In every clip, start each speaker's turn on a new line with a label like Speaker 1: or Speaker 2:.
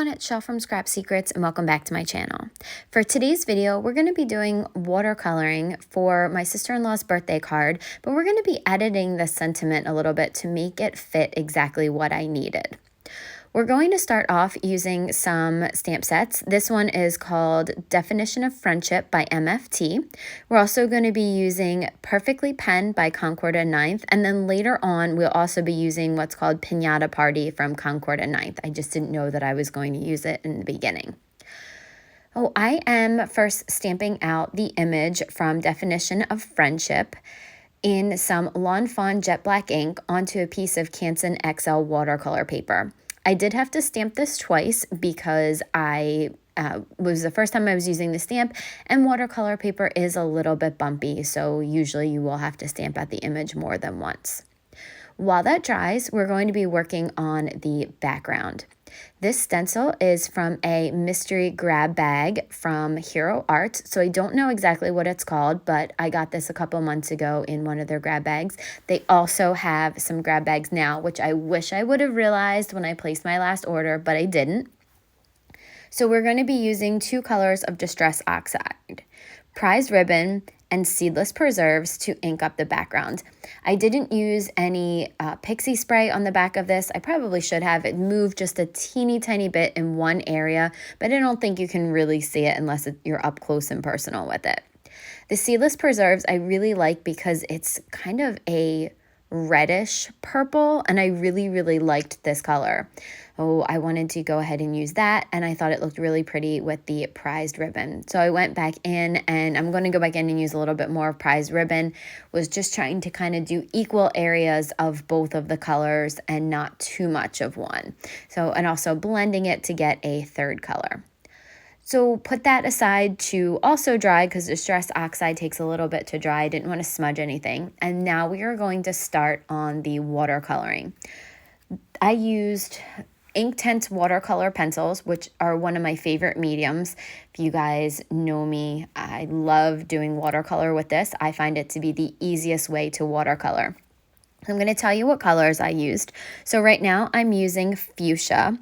Speaker 1: everyone, it's Shell from Scrap Secrets and welcome back to my channel. For today's video, we're going to be doing watercoloring for my sister-in-law's birthday card, but we're going to be editing the sentiment a little bit to make it fit exactly what I needed. We're going to start off using some stamp sets. This one is called Definition of Friendship by MFT. We're also going to be using Perfectly Pen by Concord and Ninth. And then later on, we'll also be using what's called Pinata Party from Concord and Ninth. I just didn't know that I was going to use it in the beginning. Oh, I am first stamping out the image from Definition of Friendship in some Lawn Fawn Jet Black ink onto a piece of Canson XL watercolor paper. I did have to stamp this twice because was the first time I was using the stamp, and watercolor paper is a little bit bumpy, so usually you will have to stamp out the image more than once. While that dries, we're going to be working on the background. This stencil is from a mystery grab bag from Hero Art, so I don't know exactly what it's called, but I got this a couple months ago in one of their grab bags. They also have some grab bags now, which I wish I would have realized when I placed my last order, but I didn't. So we're going to be using two colors of Distress Oxide, Prize Ribbon and Seedless Preserves to ink up the background. I didn't use any pixie spray on the back of this. I probably should have. It moved just a teeny tiny bit in one area, but I don't think you can really see it unless you're up close and personal with it. The Seedless Preserves I really like because it's kind of a reddish purple, and I really liked this color. Oh, I wanted to go ahead and use that, and I thought it looked really pretty with the Prized Ribbon. So I went back in, and I'm going to go back in and use a little bit more of Prized Ribbon. Was just trying to kind of do equal areas of both of the colors and not too much of one. So, and also blending it to get a third color. So put that aside to also dry because Distress Oxide takes a little bit to dry. I didn't want to smudge anything. And now we are going to start on the watercoloring. I used Inktense watercolor pencils, which are one of my favorite mediums. If you guys know me, I love doing watercolor with this. I find it to be the easiest way to watercolor. I'm going to tell you what colors I used. So right now I'm using Fuchsia.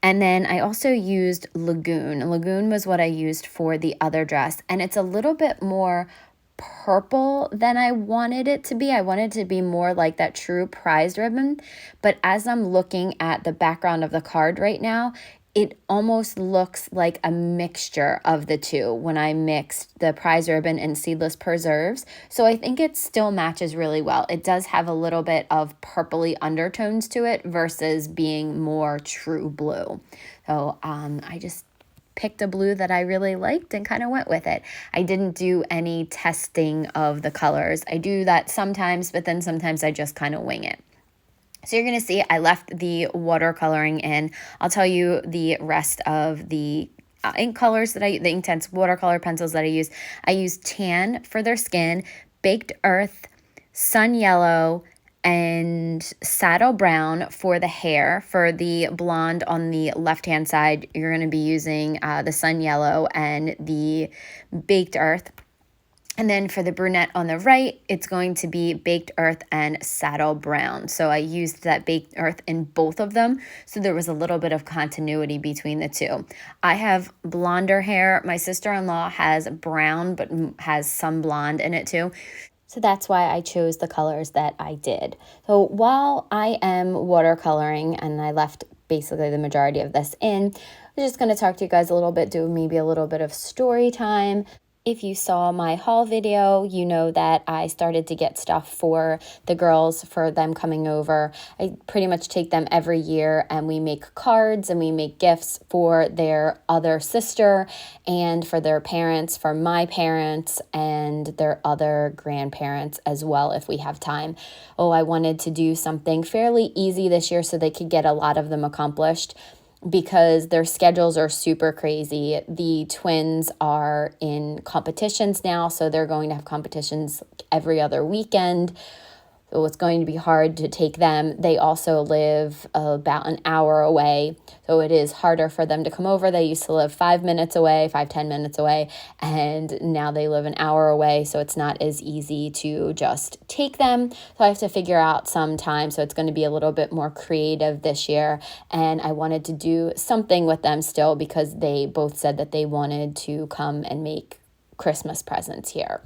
Speaker 1: And then I also used Lagoon. Lagoon was what I used for the other dress. And it's a little bit more purple than I wanted it to be. I wanted it to be more like that true Prized Ribbon. But as I'm looking at the background of the card right now, it almost looks like a mixture of the two when I mixed the Prized Ribbon and Seedless Preserves. So I think it still matches really well. It does have a little bit of purpley undertones to it versus being more true blue. So I just picked a blue that I really liked and kind of went with it. I didn't do any testing of the colors. I do that sometimes, but then sometimes I just kind of wing it. So you're going to see I left the watercoloring in. I'll tell you the rest of the ink colors the Inktense watercolor pencils that I used. I used tan for their skin, baked earth, sun yellow, and saddle brown for the hair. For the blonde on the left-hand side, you're going to be using the sun yellow and the baked earth. And then for the brunette on the right, it's going to be baked earth and saddle brown. So I used that baked earth in both of them. So there was a little bit of continuity between the two. I have blonder hair. My sister-in-law has brown, but has some blonde in it too. So that's why I chose the colors that I did. So while I am watercoloring, and I left basically the majority of this in, I'm just going to talk to you guys a little bit, do maybe a little bit of story time. If you saw my haul video, you know that I started to get stuff for the girls for them coming over. I pretty much take them every year and we make cards and we make gifts for their other sister and for their parents, for my parents and their other grandparents as well if we have time. Oh, I wanted to do something fairly easy this year so they could get a lot of them accomplished, because their schedules are super crazy. The twins are in competitions now, so they're going to have competitions every other weekend. So it's going to be hard to take them. They also live about an hour away, so it is harder for them to come over. They used to live 5 minutes away, 5-10 minutes away, and now they live an hour away, so it's not as easy to just take them. So I have to figure out some time, so it's going to be a little bit more creative this year, and I wanted to do something with them still because they both said that they wanted to come and make Christmas presents here.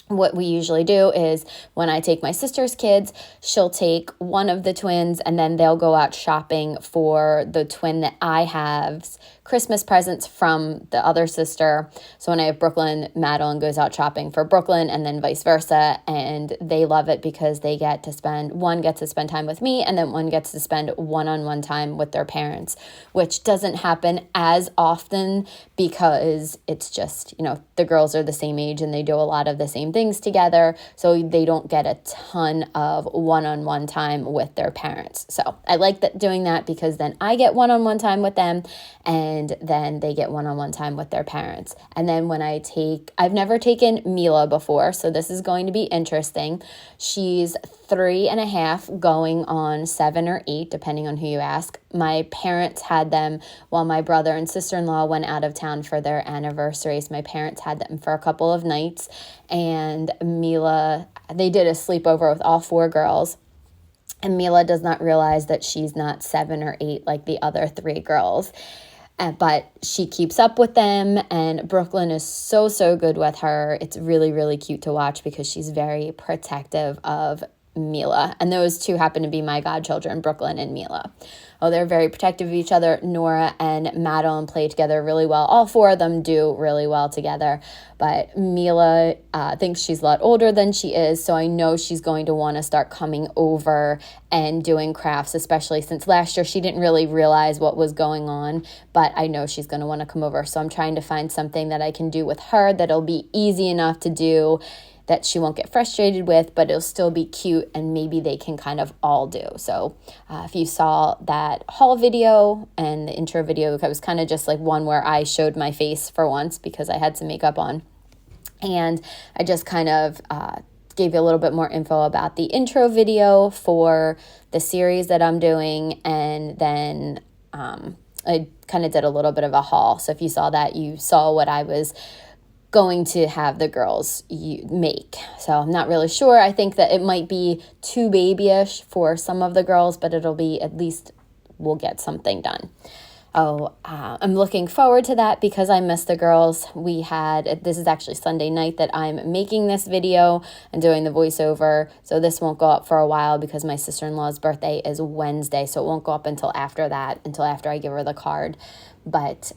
Speaker 1: What we usually do is when I take my sister's kids, she'll take one of the twins and then they'll go out shopping for the twin that I have's Christmas presents from the other sister. So when I have Brooklyn, Madeline goes out shopping for Brooklyn and then vice versa. And they love it because they get to spend, one gets to spend time with me and then one gets to spend one-on-one time with their parents, which doesn't happen as often because it's just, the girls are the same age and they do a lot of the same things together. So they don't get a ton of one-on-one time with their parents. So I like doing that because then I get one-on-one time with them and then they get one-on-one time with their parents. And then when I've never taken Mila before, so this is going to be interesting. She's 3.5 going on 7 or 8, depending on who you ask. My parents had them while my brother and sister-in-law went out of town for their anniversaries. My parents had them for a couple of nights, and Mila, they did a sleepover with all 4 girls. And Mila does not realize that she's not 7 or 8 like the other 3 girls. But she keeps up with them, and Brooklyn is so good with her. It's really, really cute to watch because she's very protective of Mila. And those two happen to be my godchildren, Brooklyn and Mila. Oh, they're very protective of each other. Nora and Madeline play together really well. All 4 of them do really well together. But Mila thinks she's a lot older than she is, so I know she's going to want to start coming over and doing crafts, especially since last year she didn't really realize what was going on, but I know she's going to want to come over. So I'm trying to find something that I can do with her that'll be easy enough to do, that she won't get frustrated with, but it'll still be cute and maybe they can kind of all do. So if you saw that haul video and the intro video, it was kind of just like one where I showed my face for once because I had some makeup on. And I just kind of gave you a little bit more info about the intro video for the series that I'm doing. And then I kind of did a little bit of a haul. So if you saw that, you saw what I was going to have the girls make. So I'm not really sure. I think that it might be too babyish for some of the girls, but it'll be, at least we'll get something done. I'm looking forward to that because I miss the girls. This is actually Sunday night that I'm making this video and doing the voiceover. So this won't go up for a while because my sister-in-law's birthday is Wednesday. So it won't go up until after I give her the card. But,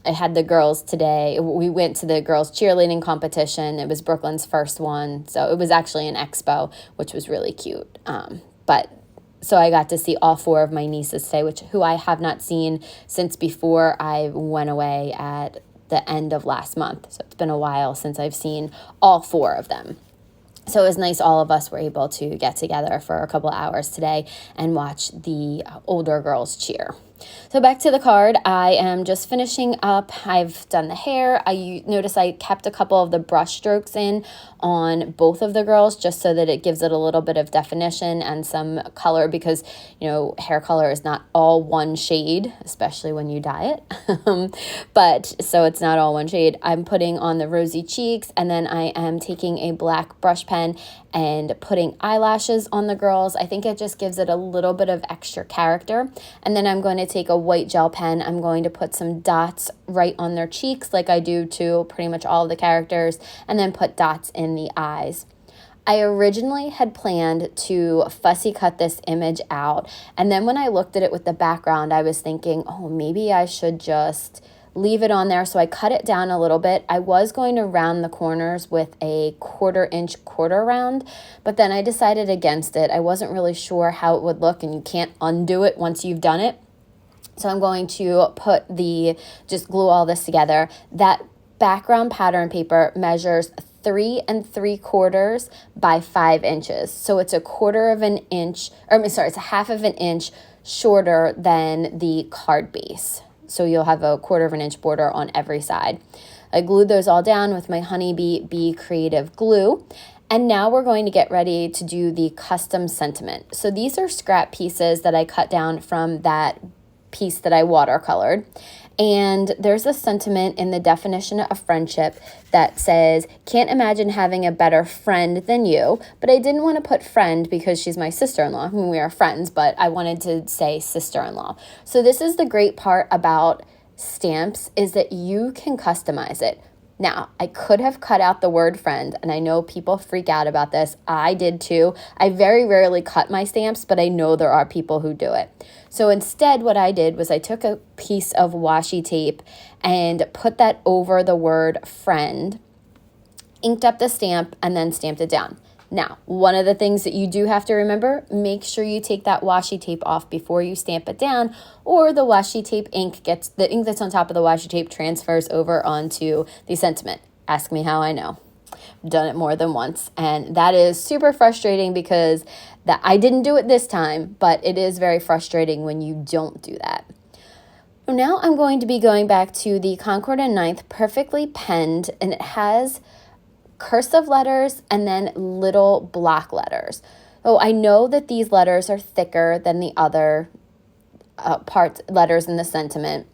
Speaker 1: I had the girls today. We went to the girls' cheerleading competition. It was Brooklyn's first one. So it was actually an expo, which was really cute. So I got to see all 4 of my nieces today, who I have not seen since before I went away at the end of last month. So it's been a while since I've seen all 4 of them. So it was nice all of us were able to get together for a couple of hours today and watch the older girls cheer. So back to the card, I am just finishing up. I've done the hair. I notice I kept a couple of the brush strokes in on both of the girls just so that it gives it a little bit of definition and some color because, hair color is not all one shade, especially when you dye it. But so it's not all one shade. I'm putting on the rosy cheeks and then I am taking a black brush pen and putting eyelashes on the girls. I think it just gives it a little bit of extra character. And then I'm going to take a white gel pen. I'm going to put some dots right on their cheeks like I do to pretty much all of the characters, and then put dots in the eyes. I originally had planned to fussy cut this image out, and then when I looked at it with the background, I was thinking, maybe I should just leave it on there. So I cut it down a little bit. I was going to round the corners with a 1/4-inch quarter round, but then I decided against it. I wasn't really sure how it would look, and you can't undo it once you've done it. So I'm going to just glue all this together. That background pattern paper measures 3 3/4 by 5 inches. So it's it's a 1/2 of an inch shorter than the card base. So you'll have a 1/4 of an inch border on every side. I glued those all down with my Honeybee Bee Creative Glue. And now we're going to get ready to do the custom sentiment. So these are scrap pieces that I cut down from that piece that I watercolored. And there's a sentiment in the definition of friendship that says, can't imagine having a better friend than you. But I didn't want to put friend because she's my sister-in-law. I mean, we are friends, but I wanted to say sister-in-law. So this is the great part about stamps, is that you can customize it. Now, I could have cut out the word friend, and I know people freak out about this. I did too. I very rarely cut my stamps, but I know there are people who do it. So instead, what I did was I took a piece of washi tape and put that over the word friend, inked up the stamp, and then stamped it down. Now, one of the things that you do have to remember, make sure you take that washi tape off before you stamp it down, or the washi tape the ink that's on top of the washi tape transfers over onto the sentiment. Ask me how I know. I've done it more than once, and that is super frustrating because I didn't do it this time, but it is very frustrating when you don't do that. Now I'm going to be going back to the Concord and Ninth perfectly penned, and it has cursive letters and then little block letters. Oh, I know that these letters are thicker than the other letters in the sentiment.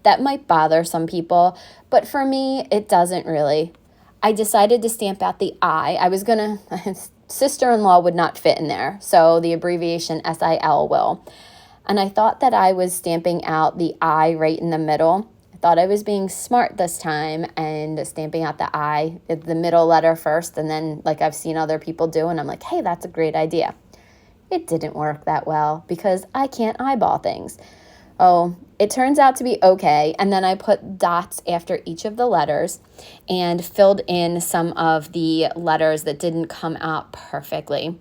Speaker 1: That might bother some people, but for me, it doesn't really. I decided to stamp out the I. Sister-in-law would not fit in there, so the abbreviation SIL will. And I thought that I was stamping out the I right in the middle. I thought I was being smart this time and stamping out the I, the middle letter first, and then like I've seen other people do, and I'm like, hey, that's a great idea. It didn't work that well because I can't eyeball things. Oh, it turns out to be okay, and then I put dots after each of the letters and filled in some of the letters that didn't come out perfectly.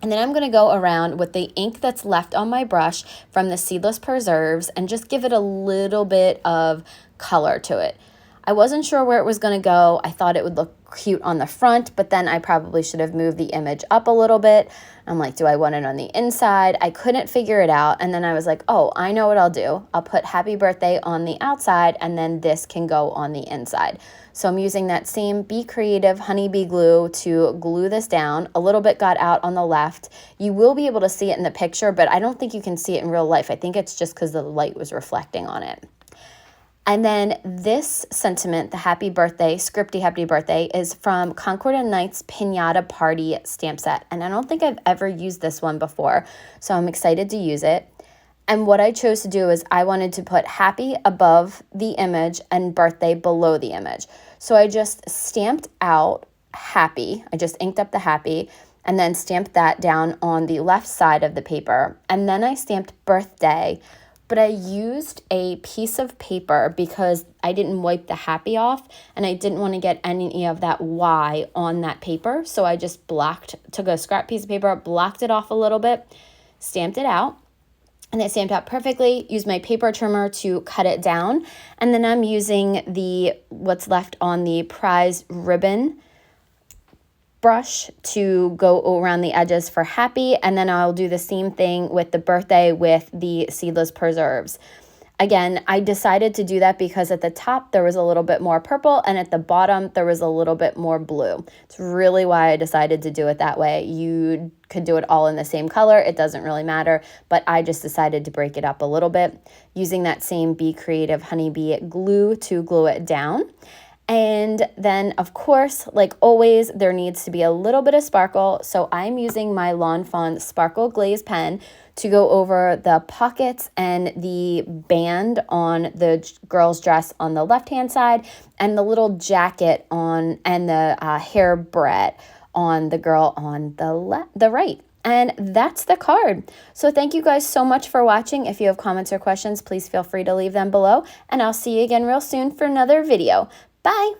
Speaker 1: And then I'm going to go around with the ink that's left on my brush from the Seedless Preserves and just give it a little bit of color to it. I wasn't sure where it was going to go. I thought it would look cute on the front, but then I probably should have moved the image up a little bit. I'm like, do I want it on the inside? I couldn't figure it out. And then I was like, oh, I know what I'll do. I'll put happy birthday on the outside, and then this can go on the inside. So I'm using that same Be Creative honeybee glue to glue this down. A little bit got out on the left. You will be able to see it in the picture, but I don't think you can see it in real life. I think it's just because the light was reflecting on it. And then this sentiment, the happy birthday, scripty happy birthday, is from Concord and Knight's Pinata Party stamp set. And I don't think I've ever used this one before, so I'm excited to use it. And what I chose to do is I wanted to put happy above the image and birthday below the image. So I just stamped out happy. I just inked up the happy and then stamped that down on the left side of the paper. And then I stamped birthday, but I used a piece of paper because I didn't wipe the happy off and I didn't want to get any of that Y on that paper. So I just took a scrap piece of paper, blocked it off a little bit, stamped it out. And it stamped out perfectly, used my paper trimmer to cut it down. And then I'm using what's left on the prize ribbon brush to go around the edges for happy. And then I'll do the same thing with the birthday with the Seedless Preserves. Again, I decided to do that because at the top there was a little bit more purple and at the bottom there was a little bit more blue. It's really why I decided to do it that way. You could do it all in the same color. It doesn't really matter, but I just decided to break it up a little bit using that same Be Creative honeybee glue to glue it down. And then, of course, like always, there needs to be a little bit of sparkle. So I'm using my Lawn Fawn Sparkle Glaze pen to go over the pockets and the band on the girl's dress on the left-hand side and the little jacket and the hair barrette on the girl on the right. And that's the card. So thank you guys so much for watching. If you have comments or questions, please feel free to leave them below. And I'll see you again real soon for another video. Bye!